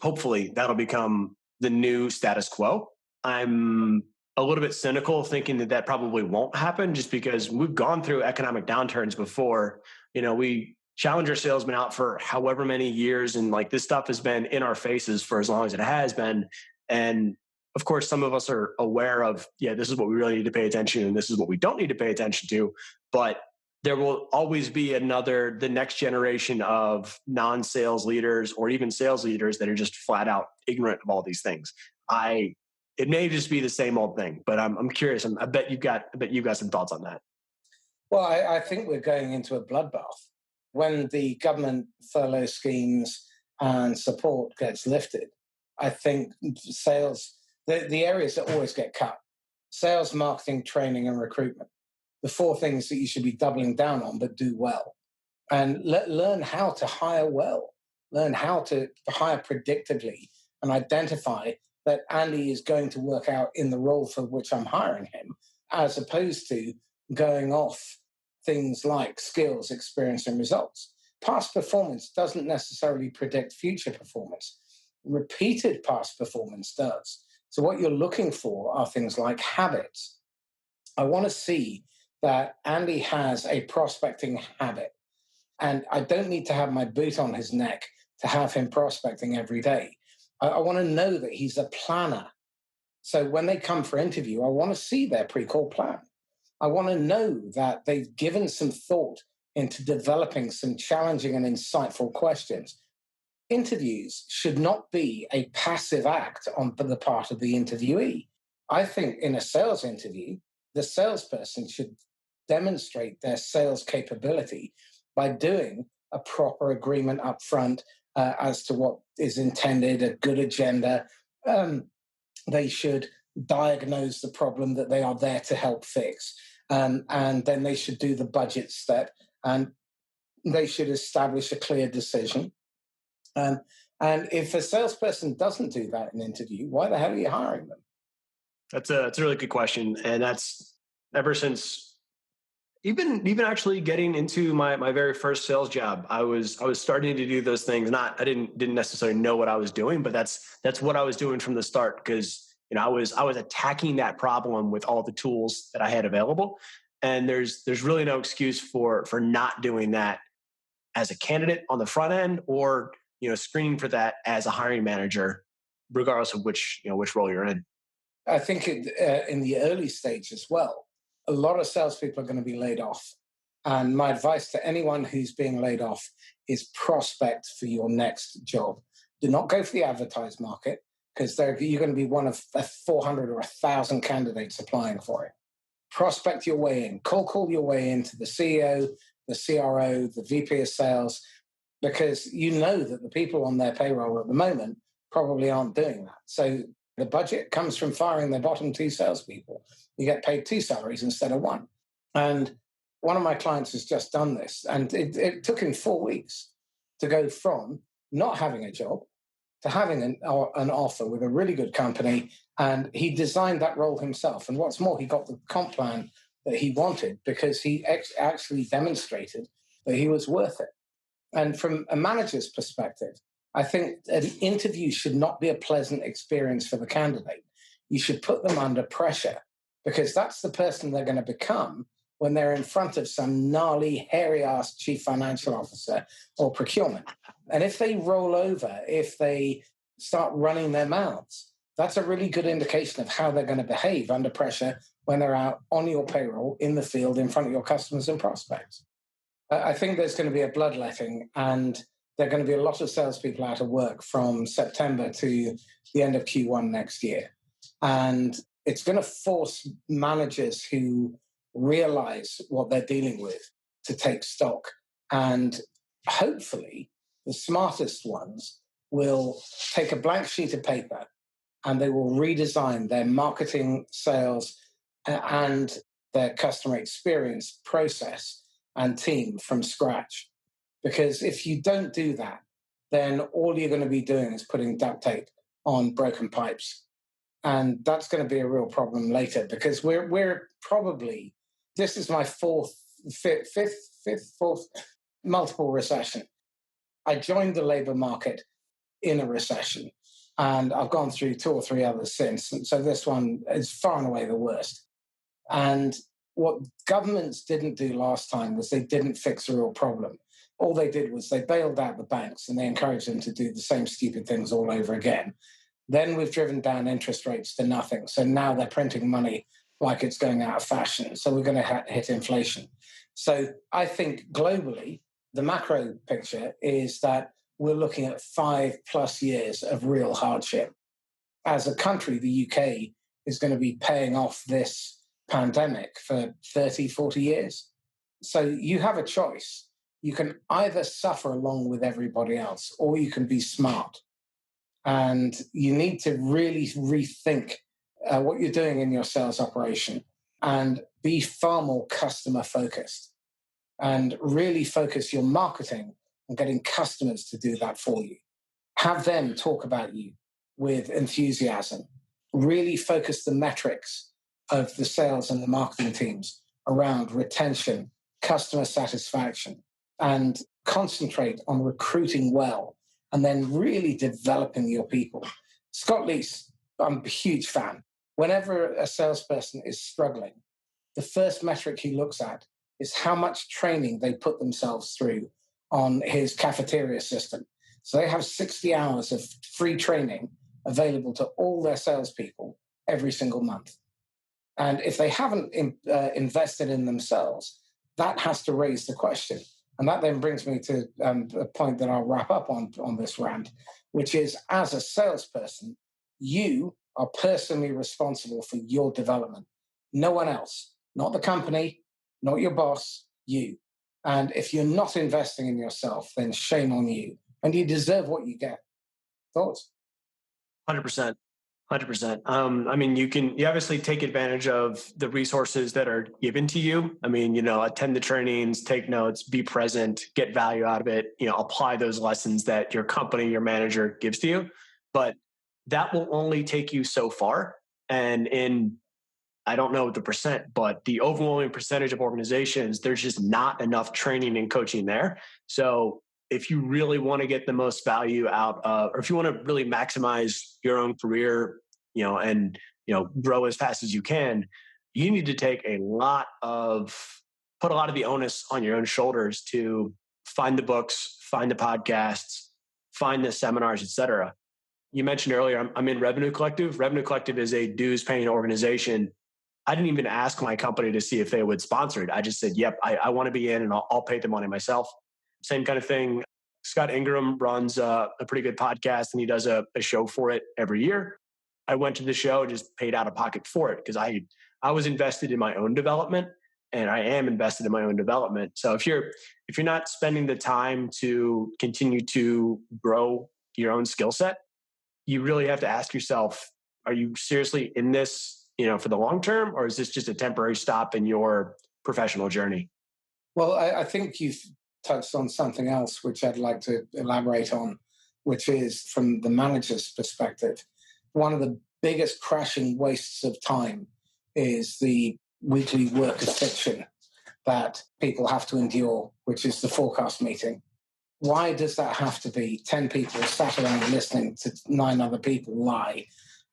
Hopefully that'll become the new status quo. I'm a little bit cynical thinking that probably won't happen just because we've gone through economic downturns before. We Challenger salesmen out for however many years, and like this stuff has been in our faces for as long as it has been. And of course, some of us are aware of, this is what we really need to pay attention to, and this is what we don't need to pay attention to. But there will always be the next generation of non-sales leaders or even sales leaders that are just flat out ignorant of all these things. It may just be the same old thing, but I'm curious. I bet you've got some thoughts on that. Well, I think we're going into a bloodbath. When the government furlough schemes and support gets lifted, I think sales, the areas that always get cut, sales, marketing, training, and recruitment, the 4 things that you should be doubling down on, but do well. And learn how to hire well, learn how to hire predictably, and identify that Andy is going to work out in the role for which I'm hiring him, as opposed to going off things like skills, experience, and results. Past performance doesn't necessarily predict future performance. Repeated past performance does. So what you're looking for are things like habits. I want to see that Andy has a prospecting habit, and I don't need to have my boot on his neck to have him prospecting every day. I want to know that he's a planner. So when they come for interview, I want to see their pre-call plan. I want to know that they've given some thought into developing some challenging and insightful questions. Interviews should not be a passive act on the part of the interviewee. I think in a sales interview, the salesperson should demonstrate their sales capability by doing a proper agreement up front as to what is intended, a good agenda. They should diagnose the problem that they are there to help fix. And then they should do the budget step, and they should establish a clear decision. And if a salesperson doesn't do that in an interview, why the hell are you hiring them? That's a really good question. And that's ever since even actually getting into my very first sales job, I was starting to do those things. I didn't necessarily know what I was doing, but that's what I was doing from the start, because I was attacking that problem with all the tools that I had available. And there's really no excuse for not doing that as a candidate on the front end, or screening for that as a hiring manager, regardless of which role you're in. I think in the early stage as well, a lot of salespeople are going to be laid off. And my advice to anyone who's being laid off is prospect for your next job. Do not go for the advertised market, because you're going to be one of 400 or 1,000 candidates applying for it. Prospect your way in, cold call your way into the CEO, the CRO, the VP of sales, because you know that the people on their payroll at the moment probably aren't doing that. So the budget comes from firing their bottom two salespeople. You get paid two salaries instead of one. And one of my clients has just done this, and it took him 4 weeks to go from not having a job to having an offer with a really good company. And he designed that role himself. And what's more, he got the comp plan that he wanted because he actually demonstrated that he was worth it. And from a manager's perspective, I think an interview should not be a pleasant experience for the candidate. You should put them under pressure because that's the person they're going to become when they're in front of some gnarly, hairy-ass chief financial officer or procurement. And if they roll over, if they start running their mouths, that's a really good indication of how they're going to behave under pressure when they're out on your payroll, in the field, in front of your customers and prospects. I think there's going to be a bloodletting, and there are going to be a lot of salespeople out of work from September to the end of Q1 next year. And it's going to force managers who realize what they're dealing with to take stock. And hopefully, the smartest ones will take a blank sheet of paper and they will redesign their marketing, sales, and their customer experience process and team from scratch. Because if you don't do that, then all you're going to be doing is putting duct tape on broken pipes. And that's going to be a real problem later because we're probably, this is my fourth multiple recession. I joined the labor market in a recession, and I've gone through 2 or 3 others since. And so this one is far and away the worst. And what governments didn't do last time was they didn't fix the real problem. All they did was they bailed out the banks and they encouraged them to do the same stupid things all over again. Then we've driven down interest rates to nothing. So now they're printing money like it's going out of fashion. So we're going to hit inflation. So I think globally, the macro picture is that we're looking at 5+ years of real hardship. As a country, the UK is going to be paying off this pandemic for 30, 40 years. So you have a choice. You can either suffer along with everybody else, or you can be smart. And you need to really rethink what you're doing in your sales operation and be far more customer focused and really focus your marketing on getting customers to do that for you. Have them talk about you with enthusiasm. Really focus the metrics of the sales and the marketing teams around retention, customer satisfaction, and concentrate on recruiting well and then really developing your people. Scott Leese, I'm a huge fan. Whenever a salesperson is struggling, the first metric he looks at is how much training they put themselves through on his cafeteria system. So they have 60 hours of free training available to all their salespeople every single month. And if they haven't invested in themselves, that has to raise the question. And that then brings me to a point that I'll wrap up on this rant, which is as a salesperson, you are personally responsible for your development. No one else, not the company, not your boss, you. And if you're not investing in yourself, then shame on you. And you deserve what you get. Thoughts? 100%. 100%. I mean, you obviously take advantage of the resources that are given to you. I mean, attend the trainings, take notes, be present, get value out of it, apply those lessons that your company, your manager gives to you. But that will only take you so far. And I don't know the percent, but the overwhelming percentage of organizations, there's just not enough training and coaching there. So if you really want to get the most value out of, or if you want to really maximize your own career, and grow as fast as you can, you need to put a lot of the onus on your own shoulders to find the books, find the podcasts, find the seminars, etc. You mentioned earlier, I'm in Revenue Collective. Revenue Collective is a dues-paying organization. I didn't even ask my company to see if they would sponsor it. I just said, yep, I want to be in and I'll pay the money myself. Same kind of thing. Scott Ingram runs a pretty good podcast and he does a show for it every year. I went to the show, just paid out of pocket for it because I was invested in my own development. and I am invested in my own development. So if you're not spending the time to continue to grow your own skill set, you really have to ask yourself, are you seriously in this, for the long term, or is this just a temporary stop in your professional journey? Well, I think you've touched on something else which I'd like to elaborate on, which is from the manager's perspective. One of the biggest crashing wastes of time is the weekly work of fiction that people have to endure, which is the forecast meeting. Why does that have to be 10 people sat around listening to 9 other people lie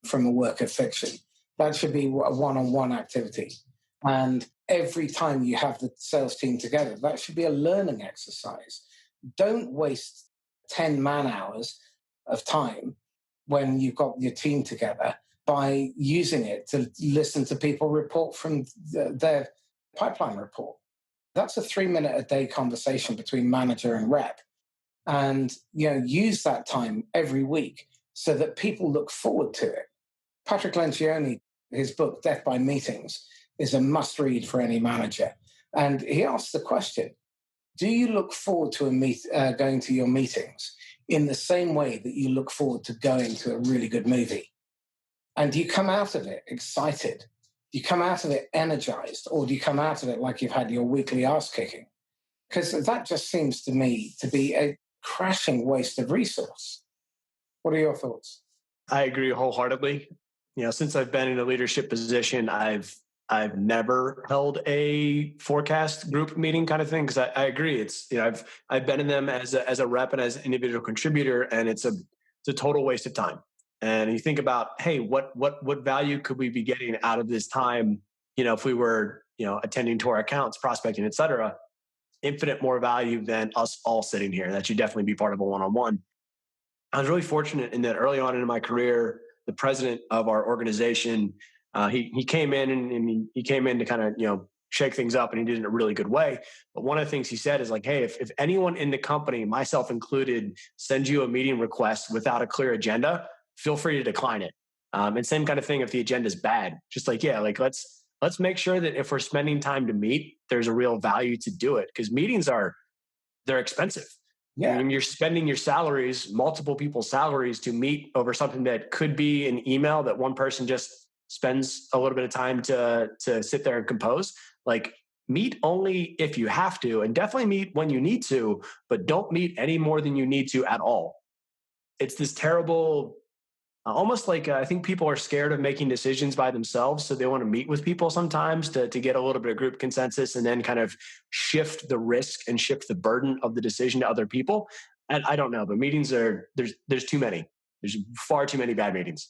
from a work of fiction? That should be a one-on-one activity. And every time you have the sales team together, that should be a learning exercise. Don't waste 10 man hours of time when you've got your team together by using it to listen to people report from their pipeline report. That's a 3-minute a day conversation between manager and rep. And use that time every week so that people look forward to it. Patrick Lencioni, his book Death by Meetings, is a must read for any manager. And he asks the question, do you look forward to going to your meetings in the same way that you look forward to going to a really good movie? And do you come out of it excited? Do you come out of it energized? Or do you come out of it like you've had your weekly ass kicking? Because that just seems to me to be a crashing waste of resource. What are your thoughts? I agree wholeheartely. Since I've been in a leadership position, I've never held a forecast group meeting kind of thing, because I agree. It's I've been in them as a rep and as an individual contributor, and it's a total waste of time. And you think about, hey, what value could we be getting out of this time? If we were attending to our accounts, prospecting, et cetera, infinite more value than us all sitting here. That should definitely be part of a one-on-one. I was really fortunate in that early on in my career, the president of our organization, he came in and he came in to kind of, shake things up, and he did it in a really good way. But one of the things he said is like, hey, if anyone in the company, myself included, sends you a meeting request without a clear agenda, feel free to decline it. And same kind of thing if the agenda is bad, just like, let's make sure that if we're spending time to meet, there's a real value to do it, because meetings they're expensive. Yeah. I mean, you're spending your salaries, multiple people's salaries, to meet over something that could be an email that one person just spends a little bit of time to sit there and compose. Like, meet only if you have to, and definitely meet when you need to, but don't meet any more than you need to at all. It's this terrible, almost like I think people are scared of making decisions by themselves. So they want to meet with people sometimes to get a little bit of group consensus, and then kind of shift the risk and shift the burden of the decision to other people. And I don't know, but meetings there's too many. There's far too many bad meetings.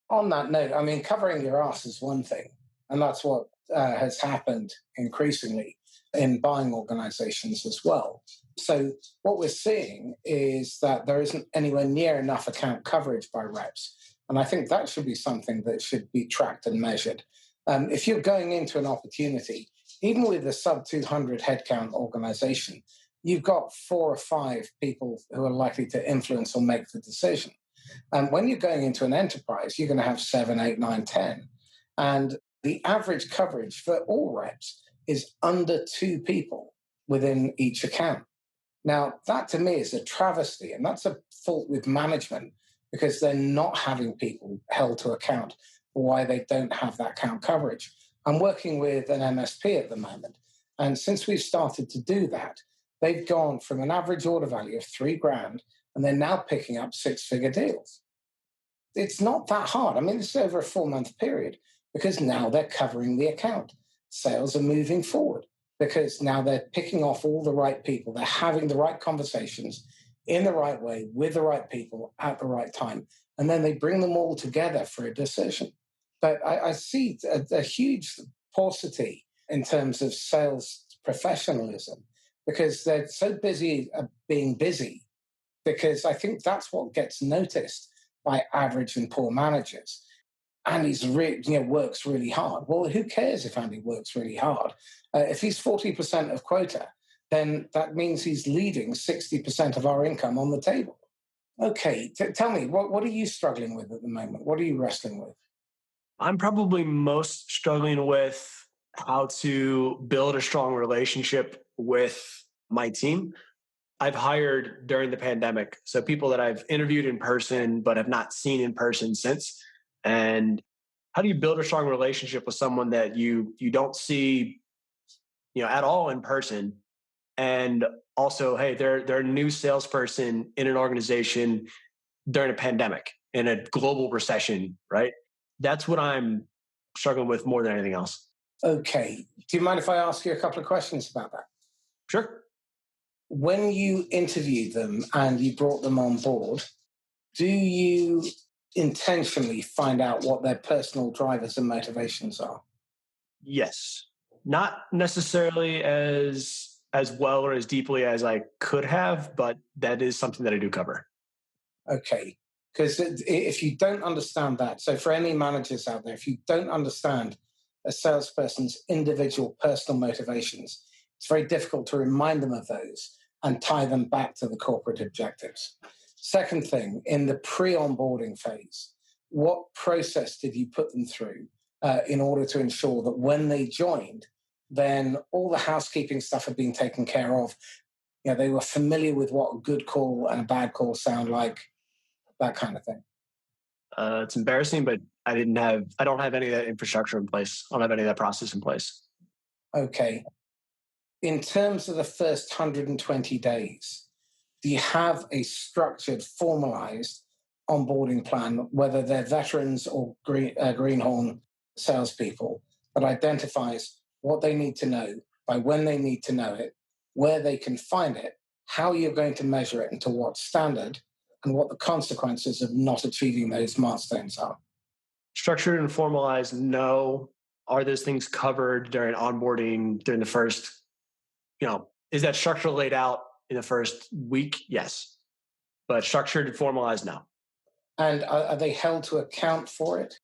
On that note, I mean, covering your ass is one thing. And that's what has happened increasingly in buying organizations as well. So what we're seeing is that there isn't anywhere near enough account coverage by reps. And I think that should be something that should be tracked and measured. If you're going into an opportunity, even with a sub 200 headcount organization, you've got 4 or 5 people who are likely to influence or make the decision. And when you're going into an enterprise, you're going to have 7, 8, 9, 10. And the average coverage for all reps is under 2 people within each account. Now, that to me is a travesty, and that's a fault with management, because they're not having people held to account for why they don't have that account coverage. I'm working with an MSP at the moment, and since we've started to do that, they've gone from an average order value of $3,000, and they're now picking up 6-figure deals. It's not that hard. I mean, it's over a 4-month period, because now they're covering the account. Sales are moving forward because now they're picking off all the right people. They're having the right conversations in the right way with the right people at the right time. And then they bring them all together for a decision. But I see a huge paucity in terms of sales professionalism, because they're so busy being busy, because I think that's what gets noticed by average and poor managers. Andy's works really hard. Well, who cares if Andy works really hard? If he's 40% of quota, then that means he's leaving 60% of our income on the table. Okay, tell me, what are you struggling with at the moment? What are you wrestling with? I'm probably most struggling with how to build a strong relationship with my team. I've hired during the pandemic, so people that I've interviewed in person but have not seen in person since. And how do you build a strong relationship with someone that you don't see, at all in person? And also, hey, they're a new salesperson in an organization during a pandemic in a global recession, right? That's what I'm struggling with more than anything else. Okay. Do you mind if I ask you a couple of questions about that? Sure. When you interviewed them and you brought them on board, do you intentionally find out what their personal drivers and motivations are? Yes. Not necessarily as well or as deeply as I could have, but that is something that I do cover. Okay. Because if you don't understand that, so for any managers out there, if you don't understand a salesperson's individual personal motivations, it's very difficult to remind them of those and tie them back to the corporate objectives. Second thing, in the pre-onboarding phase, what process did you put them through in order to ensure that when they joined, then all the housekeeping stuff had been taken care of? They were familiar with what a good call and a bad call sound like, that kind of thing. It's embarrassing, but I don't have any of that infrastructure in place. I don't have any of that process in place. Okay. In terms of the first 120 days, do you have a structured, formalized onboarding plan, whether they're veterans or greenhorn salespeople, that identifies what they need to know, by when they need to know it, where they can find it, how you're going to measure it, and to what standard, and what the consequences of not achieving those milestones are? Structured and formalized, no. Are those things covered during onboarding during the first, is that structure laid out in the first week? Yes. But structured and formalized, no. And are they held to account for it?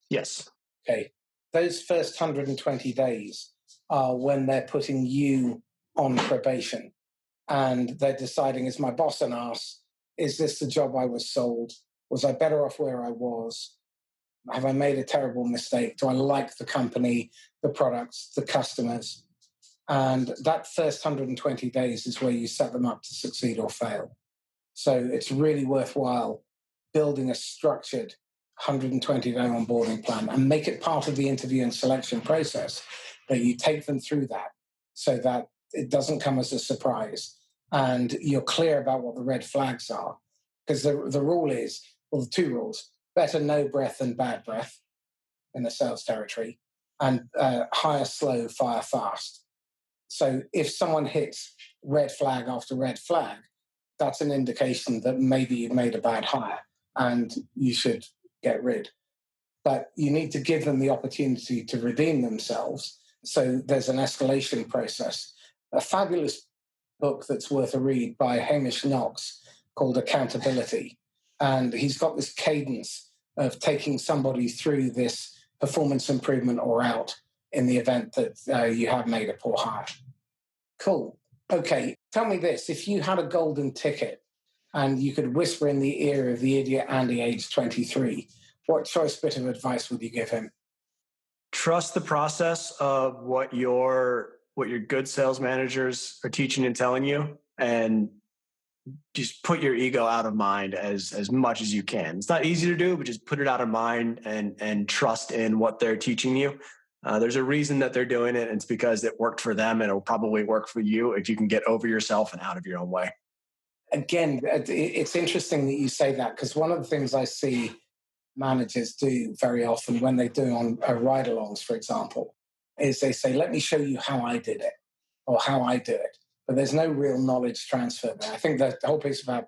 Yes. Okay. Those first 120 days are when they're putting you on probation and they're deciding, is my boss an arse? Is this the job I was sold? Was I better off where I was? Have I made a terrible mistake? Do I like the company, the products, the customers? And that first 120 days is where you set them up to succeed or fail. So it's really worthwhile building a structured 120-day onboarding plan and make it part of the interview and selection process, that you take them through that so that it doesn't come as a surprise and you're clear about what the red flags are. Because the rule is, well, the two rules: better no breath than bad breath in the sales territory, and hire slow, fire fast. So if someone hits red flag after red flag, that's an indication that maybe you've made a bad hire and you should get rid. But you need to give them the opportunity to redeem themselves. So there's an escalation process. A fabulous book that's worth a read by Hamish Knox called Accountability. And he's got this cadence of taking somebody through this performance improvement or out in the event that you have made a poor hire. Cool. Okay, tell me this. If you had a golden ticket and you could whisper in the ear of the idiot Andy, age 23, what choice bit of advice would you give him? Trust the process of what your good sales managers are teaching and telling you, and just put your ego out of mind as much as you can. It's not easy to do, but just put it out of mind and trust in what they're teaching you. There's a reason that they're doing it, and it's because it worked for them, and it'll probably work for you if you can get over yourself and out of your own way. Again, it's interesting that you say that, because one of the things I see managers do very often when they do on ride-alongs, for example, is they say, let me show you how I did it or how I do it. But there's no real knowledge transfer there. I think that the whole piece about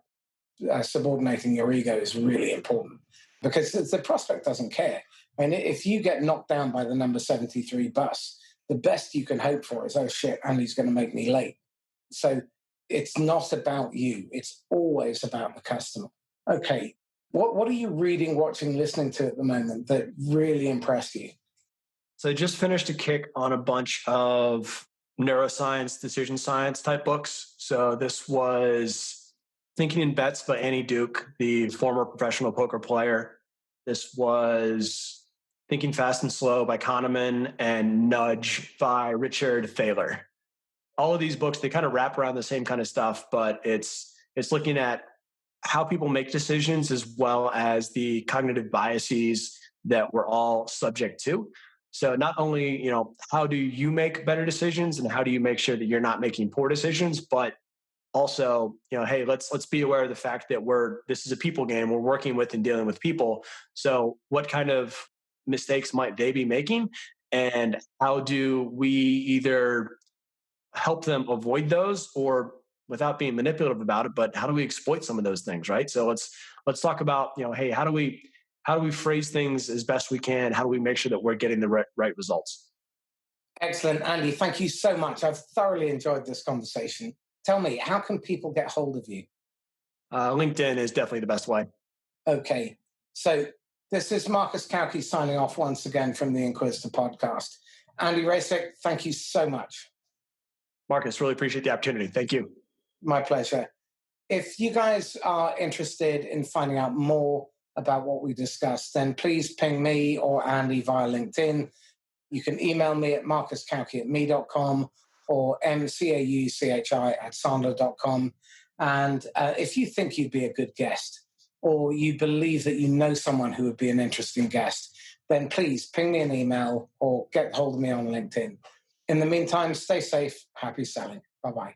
subordinating your ego is really important, because the prospect doesn't care. I mean, if you get knocked down by the number 73 bus, the best you can hope for is, oh shit, Andy's going to make me late. So it's not about you. It's always about the customer. Okay. What are you reading, watching, listening to at the moment that really impressed you? So I just finished a kick on a bunch of neuroscience, decision science type books. So this was Thinking in Bets by Annie Duke, the former professional poker player. This was Thinking Fast and Slow by Kahneman and Nudge by Richard Thaler. All of these books, they kind of wrap around the same kind of stuff, but it's looking at how people make decisions as well as the cognitive biases that we're all subject to. So not only, how do you make better decisions and how do you make sure that you're not making poor decisions, but also, hey, let's be aware of the fact that this is a people game. We're working with and dealing with people. So what kind of mistakes might they be making? And how do we either help them avoid those, or without being manipulative about it, but how do we exploit some of those things, right? So let's talk about, hey, how do we phrase things as best we can? How do we make sure that we're getting the right results? Excellent, Andy. Thank you so much. I've thoroughly enjoyed this conversation. Tell me, how can people get hold of you? LinkedIn is definitely the best way. Okay. So this is Marcus Kauke signing off once again from the Inquisitor podcast. Andy Racic, thank you so much. Marcus, really appreciate the opportunity. Thank you. My pleasure. If you guys are interested in finding out more about what we discussed, then please ping me or Andy via LinkedIn. You can email me at marcuskauke@me.com or mcauchi@sandler.com. And if you think you'd be a good guest, or you believe that you know someone who would be an interesting guest, then please ping me an email or get hold of me on LinkedIn. In the meantime, stay safe. Happy selling. Bye-bye.